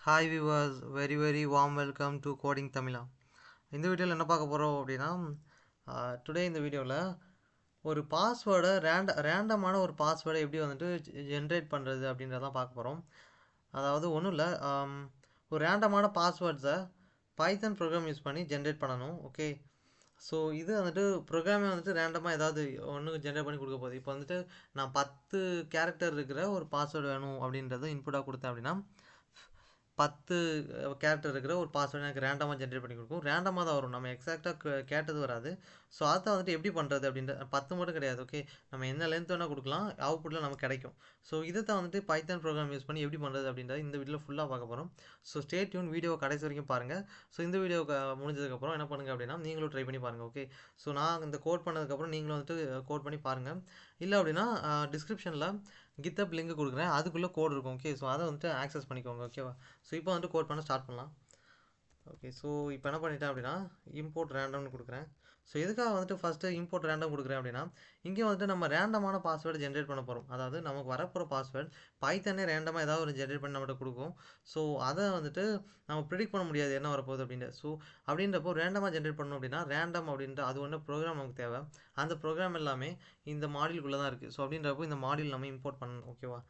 Hi viewers, very warm welcome to Coding Tamila. இந்த வீடியோவில் என்ன பார்க்க போகிறோம் அப்படின்னா டுடே இந்த வீடியோவில் ஒரு பாஸ்வேர்டை ரேண்டமான ஒரு பாஸ்வேர்டை எப்படி வந்துட்டு ஜென்ரேட் பண்ணுறது அப்படின்றதான் பார்க்க போகிறோம். அதாவது ஒன்றும் இல்லை, ஒரு ரேண்டமான பாஸ்வேர்ட்ஸை பைத்தன் ப்ரோக்ராம் யூஸ் பண்ணி ஜென்ரேட் பண்ணணும். ஓகே, ஸோ இது வந்துட்டு ப்ரோக்ராமே வந்துட்டு ரேண்டமாக ஏதாவது ஒன்று ஜென்ரேட் பண்ணி கொடுக்க போகுது. இப்போ வந்துட்டு நான் 10 கேரக்டர் இருக்கிற ஒரு பாஸ்வேர்டு வேணும் அப்படின்றத இன்புட்டாக கொடுத்தேன் அப்படின்னா 10 கேரக்டர் இருக்கிற ஒரு பாஸ்வேர்டு எனக்கு ரேண்டமாக ஜென்ரேட் பண்ணி கொடுக்கும். ரேண்டமாக தான் வரும், நம்ம எக்ஸாக்டாக கேட்டது வராது. ஸோ அதை வந்துட்டு எப்படி பண்ணுறது அப்படின்ற 10 மட்டும் கிடையாது. ஓகே, நம்ம என்ன லென்த் வேணால் கொடுக்கலாம், அவுட்புட்டில் நமக்கு கிடைக்கும். ஸோ இதை தான் வந்துட்டு பைத்தன் ப்ரோக்ராம் யூஸ் பண்ணி எப்படி பண்ணுறது அப்படின்றத இந்த வீடியோவில் ஃபுல்லாக பார்க்க போகிறோம். ஸோ ஸ்டே டியூன், வீடியோ கடைசி வரைக்கும் பாருங்கள். ஸோ இந்த வீடியோ முடிஞ்சதுக்கப்புறம் என்ன பண்ணுங்கள் அப்படின்னா நீங்களும் ட்ரை பண்ணி பாருங்கள். ஓகே, ஸோ நான் இந்த கோட் பண்ணதுக்கப்புறம் நீங்களும் வந்துட்டு கோட் பண்ணி பாருங்கள். இல்லை அப்படின்னா டிஸ்கிரிப்ஷனில் கித்தப் லிங்க் கொடுக்குறேன், அதுக்குள்ளே கோட் இருக்கும். ஓகே, ஸோ அதை வந்துட்டு ஆக்சஸ் பண்ணிக்கோங்க. ஓகேவா, ஸோ இப்போ வந்துட்டு கோட் பண்ண ஸ்டார்ட் பண்ணலாம். ஓகே, ஸோ இப்போ என்ன பண்ணிட்டேன் அப்படின்னா இம்போர்ட் ரேண்டம்னு கொடுக்குறேன். ஸோ எதுக்காக வந்துட்டு ஃபஸ்ட்டு இம்போர்ட் ரேண்டம் கொடுக்குறேன் அப்படின்னா இங்கே வந்துட்டு நம்ம ரேண்டமான பாஸ்வேர்டு ஜென்ரேட் பண்ண போகிறோம். அதாவது நமக்கு வரப்போகிற பாஸ்வேர்டு பைத்தனே ரேண்டமாக ஏதாவது ஒரு ஜென்ரேட் பண்ணி நம்மகிட்ட கொடுக்கும். ஸோ அதை வந்துட்டு நம்ம ப்ரிடிக்ட் பண்ண முடியாது என்ன வரப்போகுது அப்படின்ட்டு. ஸோ அப்படின்றப்போ ரேண்டமாக ஜென்ரேட் பண்ணணும் அப்படின்னா ரேண்டம் அப்படின்ற அது ஒன்று ப்ரோக்ராம் நமக்கு தேவை. அந்த ப்ரோக்ராம் எல்லாமே இந்த மாடியூலுக்குள்ளே தான் இருக்குது. ஸோ அப்படின்றப்போ இந்த மாடியூல் நம்ம இம்போர்ட் பண்ணணும். ஓகேவா,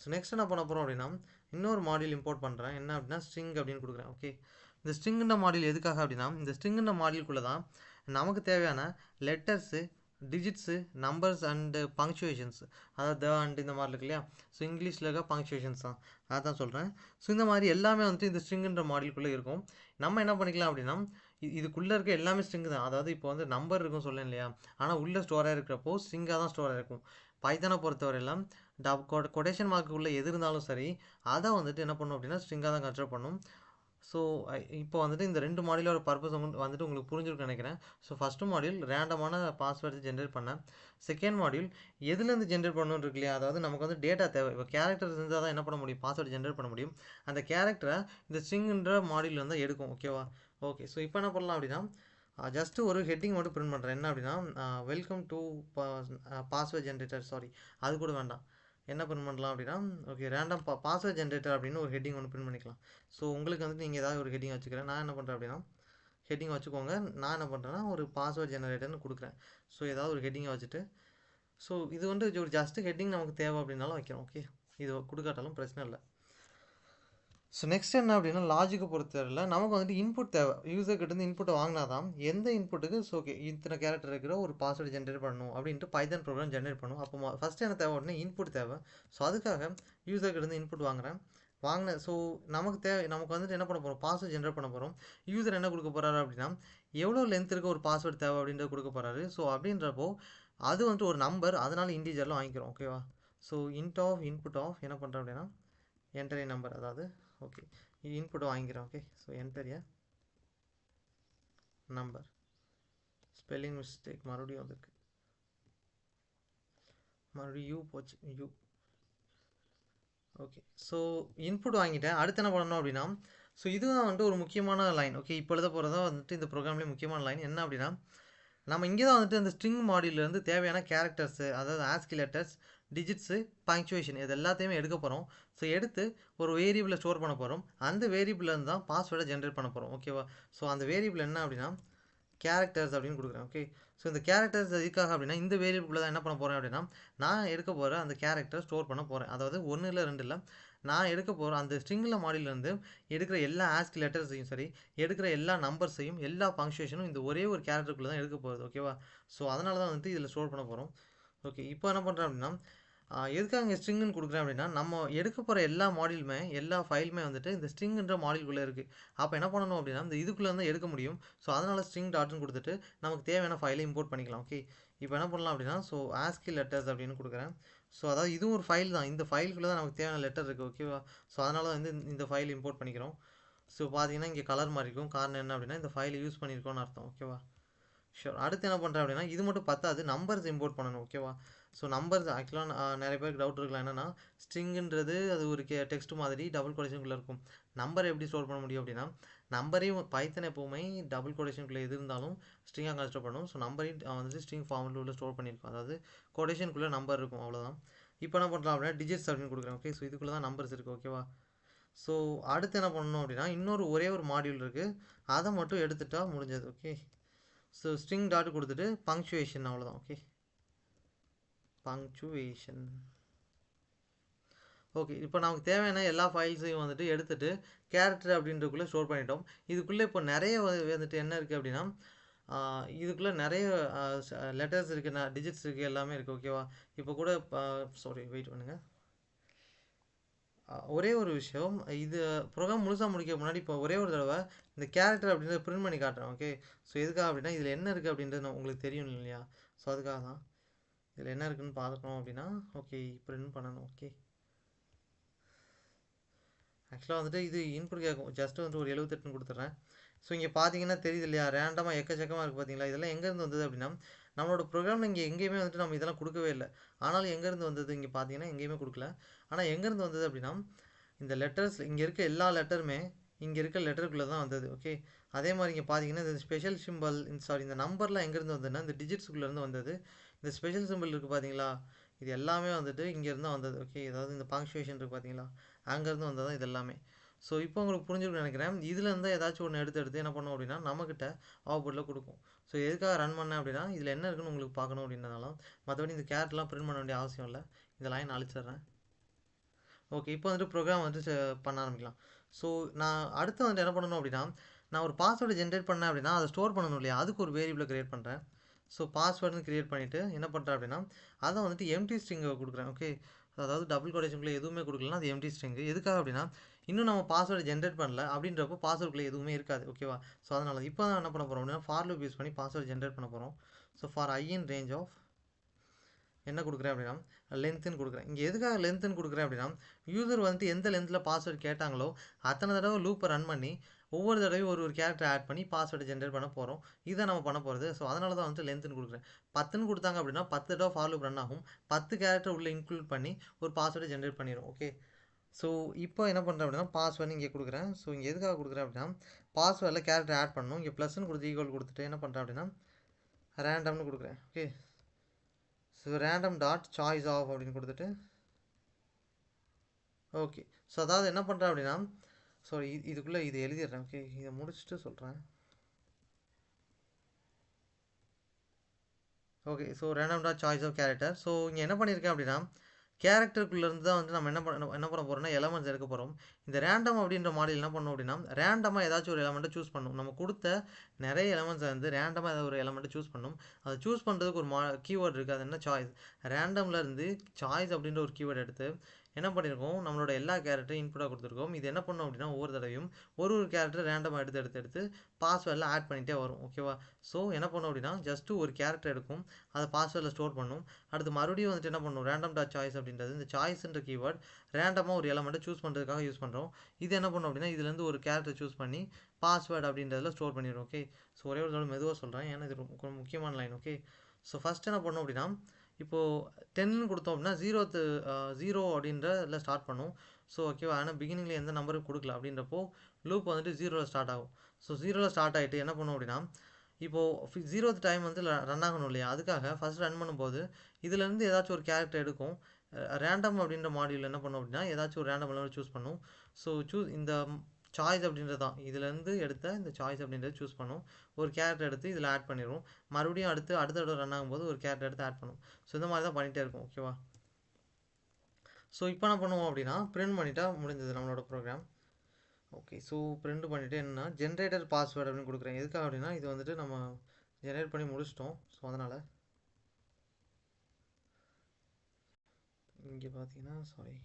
ஸோ நெக்ஸ்ட் என்ன பண்ண போகிறோம் அப்படின்னா இன்னொரு மாடியூல் இம்போர்ட் பண்ணுறேன். என்ன அப்படின்னா ஸ்ட்ரிங் அப்படின்னு கொடுக்குறேன். ஓகே, இந்த ஸ்ட்ரிங்குன்ற மாடியூல் எதுக்காக அப்படின்னா இந்த ஸ்ட்ரிங்குன்ற மாடியூலுக்குள்ளே தான் நமக்கு தேவையான letters, digits, numbers and punctuations, அதாவது அண்ட் இந்த மாதிரி இருக்கு இல்லையா, ஸோ இங்கிலீஷில் இருக்க பங்க்சுவேஷன்ஸ் தான் அதான் சொல்கிறேன். ஸோ இந்த மாதிரி எல்லாமே வந்துட்டு இந்த ஸ்ட்ரிங்குன்ற மாடியூலுக்குள்ளே இருக்கும். நம்ம என்ன பண்ணிக்கலாம் அப்படின்னா இதுக்குள்ளே இருக்க எல்லாமே ஸ்ட்ரிங்கு தான். அதாவது இப்போ வந்து நம்பர் இருக்கும் சொல்லேன் இல்லையா, ஆனால் உள்ளே ஸ்டோராக இருக்கிறப்போ ஸ்ட்ரிங்காக தான் ஸ்டோராக இருக்கும். பைத்தனை பொறுத்தவரையெல்லாம் கொட்டேஷன் மார்க்குள்ளே எது இருந்தாலும் சரி அதை வந்துட்டு என்ன பண்ணும் அப்படின்னா ஸ்ட்ரிங்காக தான் கன்சிடர் பண்ணும். ஸோ இப்போ வந்துட்டு இந்த 2 மாடியூலோட பர்பஸ் வந்துட்டு உங்களுக்கு புரிஞ்சிருக்குன்னு நினைக்கிறேன். ஸோ ஃபஸ்ட்டு மாடியூல் ரேண்டமான பாஸ்வேர்டு ஜென்ரேட் பண்ணேன். செகண்ட் மாடியூல் எதுலேருந்து ஜென்ரேட் பண்ணணும்னு இருக்கு இல்லையா, அதாவது நமக்கு வந்து டேட்டா தேவை. இப்போ கேரக்டர் இருந்தால் தான் என்ன பண்ண முடியும், பாஸ்வேர்டு ஜென்ரேட் பண்ண முடியும். அந்த கேரக்டரை இந்த ஸ்ட்ரிங்குன்ற மாடியூல் வந்து எடுக்கும். ஓகேவா, ஓகே, ஸோ இப்போ என்ன பண்ணலாம் அப்படின்னா ஜஸ்ட்டு ஒரு ஹெட்டிங் மட்டும் பிரிண்ட் பண்ணுறேன். என்ன அப்படின்னா welcome to password generator, sorry அது கூட வேண்டாம். என்ன பிரிண்ட் பண்ணலாம் அப்படின்னா ஓகே ரேண்டம் பாஸ்வேர்ட் ஜென்ரேட்டர் அப்படின்னு ஒரு ஹெட்டிங் ஒன்று பிரிண்ட் பண்ணிக்கலாம். ஸோ உங்களுக்கு வந்துட்டு நீங்கள் ஏதாவது ஒரு ஹெட்டிங் வச்சுக்கிறேன். நான் என்ன பண்ணுறேன் அப்படின்னா ஹெட்டிங் வச்சுக்கோங்க. நான் என்ன பண்ணுறேன்னா ஒரு பாஸ்வேர்ட் ஜெனரேட்டர்னு கொடுக்குறேன். ஸோ ஏதாவது ஒரு ஹெட்டிங்கை வச்சுட்டு ஸோ இது வந்து ஒரு ஜஸ்ட்டு ஹெட்டிங் நமக்கு தேவை அப்படின்னாலும் வைக்கிறோம். ஓகே, இது கொடுக்காட்டாலும் பிரச்சனை இல்லை. ஸோ நெக்ஸ்ட் என்ன அப்படின்னா லாஜிக்கை பொறுத்தவரையில் நமக்கு வந்துட்டு இன்புட் தேவை. யூசர் கிட்ட இருந்து இன்புட்டை வாங்கினா தான் எந்த இன்புட்டுக்கு ஸோ ஓகே இத்தனை கேரக்டர் இருக்கிற ஒரு பாஸ்வேர்டு ஜென்ரேட் பண்ணணும் அப்படின்ட்டு பைத்தன் ப்ரோக்ராம் ஜென்ரேட் பண்ணும். அப்போ ஃபஸ்ட்டு என்ன தேவை அப்படின்னா இன்புட் தேவை. ஸோ அதுக்காக யூசர் கிட்ட இருந்து இன்புட் வாங்கின ஸோ நமக்கு வந்துட்டு என்ன பண்ண போகிறோம், பாஸ்வேர்டு ஜென்ரேட் பண்ண போகிறோம். யூசர் என்ன கொடுக்க போகிறாரு அப்படின்னா எவ்வளோ லென்த் இருக்க ஒரு பாஸ்வேர்டு தேவை அப்படின்றத கொடுக்க போகிறாரு. ஸோ அப்படின்றப்போ அது வந்துட்டு ஒரு நம்பர், அதனால இன்டிஜரில் வாங்கிக்கிறோம். ஓகேவா, ஸோ இன்புட் ஆஃப் என்ன பண்ணுறோம் அப்படின்னா என்டர் ஏ நம்பர், அதாவது ஓகே இன்புட் வாங்கிக்கிறேன். ஓகே, ஸோ என்டர் ஏ நம்பர், ஸ்பெல்லிங் மிஸ்டேக் மறுபடியும் வந்திருக்கு, மறுபடியும் யூ போச்சு யூ. ஓகே, ஸோ இன்புட் வாங்கிட்டேன். அடுத்து என்ன பண்ணணும் அப்படின்னா ஸோ இதுதான் வந்துட்டு ஒரு முக்கியமான லைன். ஓகே, இப்போ எழுத போகிறதா வந்துட்டு இந்த ப்ரோக்ராம்லேயே முக்கியமான லைன் என்ன அப்படின்னா நம்ம இங்கே தான் வந்துட்டு அந்த ஸ்ட்ரிங் மாடியூல்லேருந்து தேவையான கேரக்டர்ஸு, அதாவது ஆஸ்கி லெட்டர்ஸ், டிஜிட்ஸு, பங்க்சுவேஷன் இது எல்லாத்தையுமே எடுக்க போகிறோம். ஸோ எடுத்து ஒரு வேரியபிளை ஸ்டோர் பண்ண போகிறோம். அந்த வேரியபிள்லேருந்து தான் பாஸ்வேர்டை ஜென்ரேட் பண்ண போகிறோம். ஓகேவா, ஸோ அந்த வேரியபிள் என்ன அப்படின்னா கேரக்டர்ஸ் அப்படின்னு கொடுக்குறேன். ஓகே, ஸோ இந்த கேரக்டர்ஸ் எதுக்காக அப்படின்னா இந்த வேரியபிளில் தான் என்ன பண்ண போகிறேன் அப்படின்னா நான் எடுக்க போகிற அந்த கேரக்டர் ஸ்டோர் பண்ண போகிறேன். அதாவது 1 இல்லை 2 இல்லை, நான் எடுக்க போகிற அந்த ஸ்ட்ரிங்கில் மாடியிலேருந்து எடுக்கிற எல்லா ஆஸ்கி லெட்டர்ஸையும் சரி, எடுக்கிற எல்லா நம்பர்ஸையும் எல்லா பங்க்சுவேஷனும் இந்த ஒரே ஒரு கேரக்டருக்குள்ளே தான் எடுக்க போகிறது. ஓகேவா, ஸோ அதனால தான் வந்துட்டு இதில் ஸ்டோர் பண்ண போகிறோம். ஓகே, இப்போ என்ன பண்ணுறேன் அப்படின்னா எதுக்காக இங்கே ஸ்ட்ரிங்குன்னு கொடுக்குறேன் அப்படின்னா நம்ம எடுக்க போகிற எல்லா மாடியூலுமே எல்லா ஃபைலுமே வந்துட்டு இந்த ஸ்ட்ரிங்குன்ற மாடியூலுக்குள்ளே இருக்குது. அப்போ என்ன பண்ணணும் அப்படின்னா இந்த இதுக்குள்ளே தான் எடுக்க முடியும். ஸோ அதனால் ஸ்ட்ரிங் டாட்னு கொடுத்துட்டு நமக்கு தேவையான ஃபைலை இம்போர்ட் பண்ணிக்கலாம். ஓகே, இப்போ என்ன பண்ணலாம் அப்படின்னா ஸோ ஆஸ்கி லெட்டர்ஸ் அப்படின்னு கொடுக்குறேன். ஸோ அதாவது இதுவும் ஒரு ஃபைல் தான், இந்த ஃபைலுக்குள்ளே தான் நமக்கு தேவையான லெட்டர் இருக்குது. ஓகேவா, ஸோ அதனால வந்து இந்த ஃபைல் இம்போர்ட் பண்ணிக்கிறோம். ஸோ பார்த்தீங்கன்னா இங்கே கலர் மாதிரி இருக்கும், காரணம் என்ன அப்படின்னா இந்த ஃபைலை யூஸ் பண்ணியிருக்கோன்னு அர்த்தம். ஓகேவா, ஷூர். அடுத்து என்ன பண்ணுறேன் அப்படின்னா இது மட்டும் பத்தாது, நம்பர்ஸ் இம்போர்ட் பண்ணணும். ஓகேவா, ஸோ நம்பர்ஸ் ஆக்சுவலாக நிறைய பேருக்கு டவுட் இருக்கலாம் என்னென்னா ஸ்ட்ரிங்குன்றது அது ஒரு டெக்ஸ்ட் மாதிரி டபுள் கொடேஷனுக்குள்ளே இருக்கும். நம்பர் எப்படி ஸ்டோர் பண்ண முடியும் அப்படின்னா நம்பரையும் பைத்தன் எப்போவுமே டபுள் கொடேஷனுக்குள்ளே எது இருந்தாலும் ஸ்ட்ரிங்காக கன்ஸ்டர் பண்ணும். ஸோ நம்பரையும் வந்துட்டு ஸ்ட்ரிங் ஃபார்மில் உள்ள ஸ்டோர் பண்ணியிருக்கும், அதாவது கொடேஷனுக்குள்ளே நம்பர் இருக்கும், அவ்வளோதான். இப்போ என்ன பண்ணுறோம் அப்படின்னா டிஜிட்ஸ் அப்படின்னு கொடுக்குறேன். ஓகே, ஸோ இதுக்குள்ளே தான் நம்பர்ஸ் இருக்குது. ஓகேவா, ஸோ அடுத்து என்ன பண்ணணும் அப்படின்னா இன்னொரு ஒரே ஒரு மாடியூல் இருக்குது, அதை மட்டும் எடுத்துட்டா முடிஞ்சது. ஓகே, ஸோ ஸ்ட்ரிங் டாட் கொடுத்துட்டு பங்க்சுவேஷன், அவ்வளோதான். Okay, punctuation. ஓகே, இப்போ நமக்கு தேவையான எல்லா ஃபைல்ஸையும் வந்துட்டு எடுத்துகிட்டு கேரக்டர் அப்படின்றக்குள்ளே ஸ்டோர் பண்ணிட்டோம். இதுக்குள்ளே இப்போ நிறைய வந்துட்டு என்ன இருக்குது அப்படின்னா இதுக்குள்ளே நிறைய லெட்டர்ஸ் இருக்குது, டிஜிட்ஸ் இருக்குது, எல்லாமே இருக்குது. ஓகேவா, இப்போ கூட சாரி வெயிட் பண்ணுங்கள், ஒரே ஒரு விஷயம், இது ப்ரோக்ராம் முழுசாக முடிக்க முன்னாடி இப்போ ஒரே ஒரு தடவை இந்த கேரக்டர் அப்படின்றத பிரிண்ட் பண்ணி காட்டுறேன். ஓகே, ஸோ எதுக்காக அப்படின்னா இதில் என்ன இருக்குது அப்படின்றது உங்களுக்கு தெரியும் இல்லையா, ஸோ அதுக்காக தான். இதில் என்ன இருக்குதுன்னு பார்க்கணும் அப்படின்னா ஓகே பிரிண்ட் பண்ணணும். ஓகே, ஆக்சுவலாக வந்துட்டு இது இன்புட் கேட்கும், ஜஸ்ட்டு வந்துட்டு ஒரு 78 கொடுத்துட்றேன். ஸோ இங்கே பார்த்தீங்கன்னா தெரியுது இல்லையா, ரேண்டமாக எக்கச்சக்கமாக இருக்குது பார்த்தீங்களா. இதெல்லாம் எங்கேருந்து வந்தது அப்படின்னா நம்மளோட ப்ரோக்ராமில் இங்கே எங்கேயுமே வந்துட்டு நம்ம இதெல்லாம் கொடுக்கவே இல்லை. ஆனாலும் எங்கேருந்து வந்தது இங்கே பார்த்தீங்கன்னா எங்கேயுமே கொடுக்கல. ஆனால் எங்கேருந்து வந்தது அப்படின்னா இந்த லெட்டர்ஸ் இங்கே இருக்க எல்லா லெட்டருமே இங்கே இருக்க லெட்டருக்குள்ளே தான் வந்தது. ஓகே, அதே மாதிரி இங்கே பார்த்தீங்கன்னா இந்த ஸ்பெஷல் சிம்பிள் இந்த நம்பர்லாம் எங்கேருந்து வந்ததுன்னா இந்த டிஜிட்ஸுக்குள்ளேருந்து வந்தது. இந்த ஸ்பெஷல் சிம்பிள் இருக்குது பார்த்தீங்களா, இது எல்லாமே வந்துட்டு இங்கேருந்து வந்தது. ஓகே, ஏதாவது இந்த பங்க்சுவேஷன் இருக்குது பார்த்தீங்களா, அங்கேருந்து வந்தது தான் இது எல்லாமே. ஸோ இப்போ உங்களுக்கு புரிஞ்சுக்கணும்னு நினைக்கிறேன். இதில் இருந்தால் ஏதாச்சும் ஒன்று எடுத்து என்ன பண்ணோம் அப்படின்னா நம்மக்கிட்ட அவுட்புட்டில் கொடுக்கும். ஸோ எதுக்காக ரன் பண்ணேன் அப்படின்னா இதில் என்ன இருக்குன்னு உங்களுக்கு பார்க்கணும் அப்படின்றதால, மற்றபடி இந்த கேரட்லாம் பிரிண்ட் பண்ண வேண்டிய அவசியம் இல்லை. இந்த லைன் அழிச்சிட்றேன். ஓகே, இப்போ வந்துட்டு ப்ரோக்ராம் வந்துட்டு பண்ண ஆரம்பிக்கலாம். ஸோ நான் அடுத்து வந்துட்டு என்ன பண்ணணும் அப்படின்னா நான் ஒரு பாஸ்வேர்டு ஜென்ரேட் பண்ணேன் அப்படின்னா அதை ஸ்டோர் பண்ணணும் இல்லையா, அதுக்கு ஒரு வேரியபிளை க்ரியேட் பண்ணுறேன். ஸோ பாஸ்வேர்டுன்னு க்ரியேட் பண்ணிவிட்டு என்ன பண்ணுறேன் அப்படின்னா அதை வந்துட்டு எம்டி ஸ்ட்ரிங்கை கொடுக்குறேன். ஓகே, அதாவது டபுள் கோடேஷனுக்குள்ளே எதுவுமே கொடுக்கலன்னா அது எம்டி ஸ்ட்ரிங்கு. எதுக்காக அப்படின்னா இன்னும் நம்ம பாஸ்வேர்டு ஜென்ரேட் பண்ணல அப்படின்றப்போ பாஸ்வேர்டுக்குள்ளே எதுவுமே இருக்காது. ஓகேவா, ஸோ அதனால் இப்போ தான் என்ன பண்ண போகிறோம் அப்படின்னா ஃபார் லூப் யூஸ் பண்ணி பாஸ்வேர்டு ஜென்ரேட் பண்ண போகிறோம். So for I in range of என்ன கொடுக்குறேன் அப்படின்னா லென்த்துன்னு கொடுக்குறேன். இங்கே எதுக்காக லென்த்துன்னு கொடுக்குறேன் அப்படின்னா யூசர் வந்துட்டு எந்த லென்த்தில் பாஸ்வேர்டு கேட்டாங்களோ அத்தனை தடவை லூப்பை ரன் பண்ணி ஒவ்வொரு தடவையும் ஒரு கேரக்டர் ஆட் பண்ணி பாஸ்வேர்டு ஜென்ரேட் பண்ண போகிறோம். இதை நம்ம பண்ண போகிறது. ஸோ அதனால தான் வந்துட்டு லென்த்துன்னு கொடுக்குறேன். 10ன்னு கொடுத்தாங்க அப்படின்னா 10 தடவை ஃபார் லூப் ரன் ஆகும். 10 கேரக்டர் உள்ளே இன்க்ளூட் பண்ணி ஒரு பாஸ்வேர்டு ஜென்ரேட் பண்ணிடும். ஓகே, ஸோ இப்போ என்ன பண்ணுறேன் அப்படின்னா பாஸ்வேர்டு இங்கே கொடுக்குறேன். ஸோ இங்கே எதுக்காக கொடுக்குறேன் அப்படின்னா பாஸ்வேர்டில் கேரக்டர் ஆட் பண்ணணும். இங்கே ப்ளஸ்ன்னு கொடுத்து ஈக்குவல் கொடுத்துட்டு என்ன பண்ணுறேன் அப்படின்னா ரேண்டம்னு கொடுக்குறேன். Okay, so random dot choice of அப்படின்னு கொடுத்துட்டு ஓகே, ஸோ அதாவது என்ன பண்ணுறேன் அப்படின்னா ஸோ இதுக்குள்ளே இது எழுதிடுறேன். ஓகே, இதை முடிச்சுட்டு சொல்கிறேன். Okay, so random dot choice of character. So இங்கே என்ன பண்ணியிருக்கேன் அப்படின்னா கேரக்டருக்குள்ளேருந்து தான் வந்து நம்ம என்ன பண்ண போகிறோம்னா எலமெண்ட்ஸ் எடுக்க போகிறோம். இந்த ரேண்டம் அப்படின்ற மாடல் என்ன பண்ணணும் அப்படின்னா ரேண்டமாக ஏதாச்சும் ஒரு எலமெண்ட்டை சூஸ் பண்ணணும். நம்ம கொடுத்த நிறைய எலமெண்ட்ஸை வந்து ரேண்டமாக ஏதாவது ஒரு எலமெண்ட்டை சூஸ் பண்ணணும். அதை சூஸ் பண்ணுறதுக்கு ஒரு கீவேர்டு இருக்குது, அது என்ன சாய்ஸ். ரேண்டம்லேருந்து சாய்ஸ் அப்படின்ற ஒரு கீவேர்டு எடுத்து என்ன பண்ணியிருக்கோம் நம்மளோட எல்லா கேரக்டரும் இன்புட்டாக கொடுத்துருக்கோம். இது என்ன பண்ணோம் அப்படின்னா ஒவ்வொரு தடவையும் ஒரு கேரக்டர் ரேண்டமாக எடுத்து பாஸ்வேர்டில் ஆட் பண்ணிகிட்டே வரும். ஓகேவா, ஸோ என்ன பண்ணோம் அப்படின்னா ஜஸ்ட்டு ஒரு கேரக்டர் எடுக்கும், அதை பாஸ்வேர்டில் ஸ்டோர் பண்ணும். அடுத்து மறுபடியும் வந்துட்டு என்ன பண்ணும் ரேண்டம் டாட் சாய்ஸ் அப்படின்றது இந்த சாய்ஸ்ன்ற கீவேர்ட் ரேண்டமாக ஒரு எலமெண்ட்டை சூஸ் பண்ணுறதுக்காக யூஸ் பண்ணுறோம். இது என்ன பண்ணும் அப்படின்னா இதுலேருந்து ஒரு கேரக்டர் சூஸ் பண்ணி பாஸ்வேர்டு அப்படின்றதில் ஸ்டோர் பண்ணிடும். ஓகே, ஸோ ஒரே ஒரு தடவை மெதுவாக சொல்கிறேன் ஏன்னா இது ரொம்ப முக்கியமான லைன். ஓகே, ஸோ ஃபஸ்ட் என்ன பண்ணோம் அப்படின்னா இப்போது 10 கொடுத்தோம் அப்படின்னா 0 அப்படின்ற இதில் ஸ்டார்ட் பண்ணும். ஸோ ஓகேவா, ஆனால் பிகினிங்கில் எந்த நம்பரும் கொடுக்கல அப்படின்றப்போ லூப் வந்துட்டு 0ல் ஸ்டார்ட் ஆகும். ஸோ 0ல் ஸ்டார்ட் ஆகிட்டு என்ன பண்ணும் அப்படின்னா இப்போது 0th டைம் வந்து ரன் ஆகணும் இல்லையா, அதுக்காக ஃபஸ்ட் ரன் பண்ணும்போது இதுலேருந்து ஏதாச்சும் ஒரு கேரக்டர் எடுக்கும். ரேண்டம் அப்படின்ற மாடியூல் என்ன பண்ணும் அப்படின்னா ஏதாச்சும் ஒரு ரேண்டம் எலமெண்ட் சூஸ் பண்ணும். ஸோ இந்த சாய்ஸ் அப்படின்றது தான் இதுலேருந்து எடுத்த இந்த சாய்ஸ் அப்படின்றது சூஸ் பண்ணும். ஒரு கேரக்டர் எடுத்து இதில் ஆட் பண்ணிடும். மறுபடியும் அடுத்த தடவை ரன் ஆகும்போது ஒரு கேரக்டர் எடுத்து ஆட் பண்ணும். ஸோ இந்த மாதிரி தான் பண்ணிகிட்டே இருக்கும். ஓகேவா, ஸோ இப்போ என்ன பண்ணுவோம் அப்படின்னா பிரிண்ட் பண்ணிட்டா முடிஞ்சது நம்மளோட ப்ரோக்ராம். ஓகே, ஸோ பிரிண்ட் பண்ணிவிட்டு என்னன்னா ஜென்ரேட்டர் பாஸ்வேர்டு அப்படின்னு கொடுக்குறேன். எதுக்காக அப்படின்னா இது வந்துட்டு நம்ம ஜென்ரேட் பண்ணி முடிச்சிட்டோம். ஸோ அதனால் இங்கே பார்த்தீங்கன்னா சாரி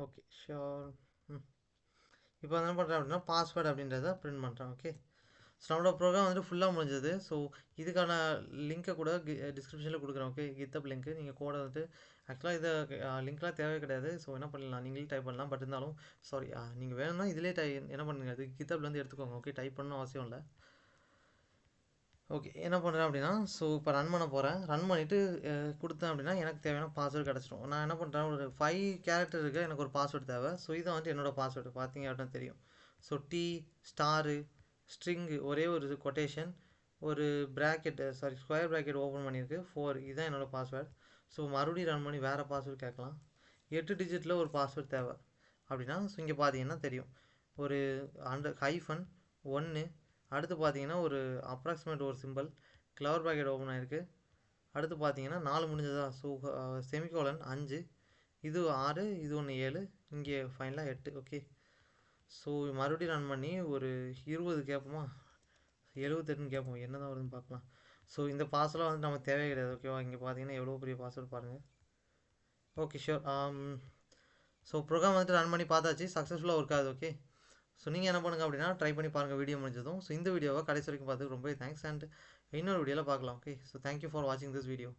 ஓகே ஷோர். இப்போ என்ன பண்ணுறேன் அப்படின்னா பாஸ்வேர்டு அப்படின்றத பிரிண்ட் பண்ணுறேன். ஓகே, ஸோ நம்மளோட ப்ரோக்ராம் வந்துட்டு ஃபுல்லாக முடிஞ்சது. ஸோ இதுக்கான லிங்க்கை கூட டிஸ்கிரிப்ஷனில் கொடுக்குறேன். ஓகே, கித்தப் லிங்க்கு நீங்கள் கோடை வந்துட்டு ஆக்சுவலாக இதை லிங்க்லாம் தேவை கிடையாது. ஸோ என்ன பண்ணலாம் நீங்களே டைப் பண்ணலாம். பட் இருந்தாலும் சாரி நீங்கள் வேணும்னா இதிலே என்ன பண்ணுங்க அது கித்தப்லேருந்து எடுத்துக்கோங்க. ஓகே, டைப் பண்ணணும் அவசியம் இல்லை. ஓகே, என்ன பண்ணுறேன் அப்படின்னா ஸோ இப்போ ரன் பண்ண போகிறேன். ரன் பண்ணிவிட்டு கொடுத்தேன் அப்படின்னா எனக்கு தேவையான பாஸ்வேர்டு கிடச்சிடும். நான் என்ன பண்ணுறேன் ஒரு 5 கேரக்டர் இருக்குது, எனக்கு ஒரு பாஸ்வேர்டு தேவை. ஸோ இதை வந்துட்டு என்னோடய பாஸ்வேர்டு பார்த்தீங்க அப்படின்னா தெரியும். ஸோ T ஸ்டாரு ஸ்ட்ரிங்கு ஒரே ஒரு கொட்டேஷன் ஒரு ஸ்கொயர் ப்ராக்கெட் ஓப்பன் பண்ணியிருக்கு 4 இதுதான் என்னோடய பாஸ்வேர்டு. ஸோ மறுபடியும் ரன் பண்ணி வேறு பாஸ்வேர்டு கேட்கலாம். 8 டிஜிட்டில் ஒரு பாஸ்வேர்டு தேவை அப்படின்னா ஸோ இங்கே பார்த்தீங்கன்னா தெரியும் ஒரு -1 அடுத்து பார்த்தீங்கன்னா ஒரு அப்ராக்சிமேட் ஒரு சிம்பிள் ஸ்கொயர் ப்ராக்கெட் ஓப்பன் ஆகிருக்கு. அடுத்து பார்த்தீங்கன்னா 4 முடிஞ்சதா ஸோ செமிகோலன் 5 இது 6 இது ஒன்று 7 இங்கே ஃபைனலாக 8. ஓகே ஸோ மறுபடியும் ரன் பண்ணி ஒரு 20 கேட்போமா 78 கேட்போம் என்ன தான் வருதுன்னு பார்க்கலாம். ஸோ இந்த பாஸ்வேர்டெலாம் வந்து நமக்கு தேவையே கிடையாது. ஓகேவா இங்கே பார்த்தீங்கன்னா எவ்வளோ பெரிய பாஸ்வேர்டு பாருங்கள். Okay sure. ஸோ ப்ரோக்ராம் வந்துட்டு ரன் பண்ணி பார்த்தாச்சு சக்ஸஸ்ஃபுல்லாக ஒர்க் ஆகுது. ஓகே ஸோ நீங்கள் என்ன பண்ணுங்கள் அப்படின்னா ட்ரை பண்ணி பாருங்கள் வீடியோ முடிஞ்சதும். ஸோ இந்த வீடியோவை கடைசி வரைக்கும் பார்த்துக்கு ரொம்பவே தேங்க்ஸ் அண்ட் இன்னொரு வீடியோவில் பார்க்கலாம். ஓகே ஸோ தேங்க்யூ ஃபார் வாட்சிங் திஸ் வீடியோ.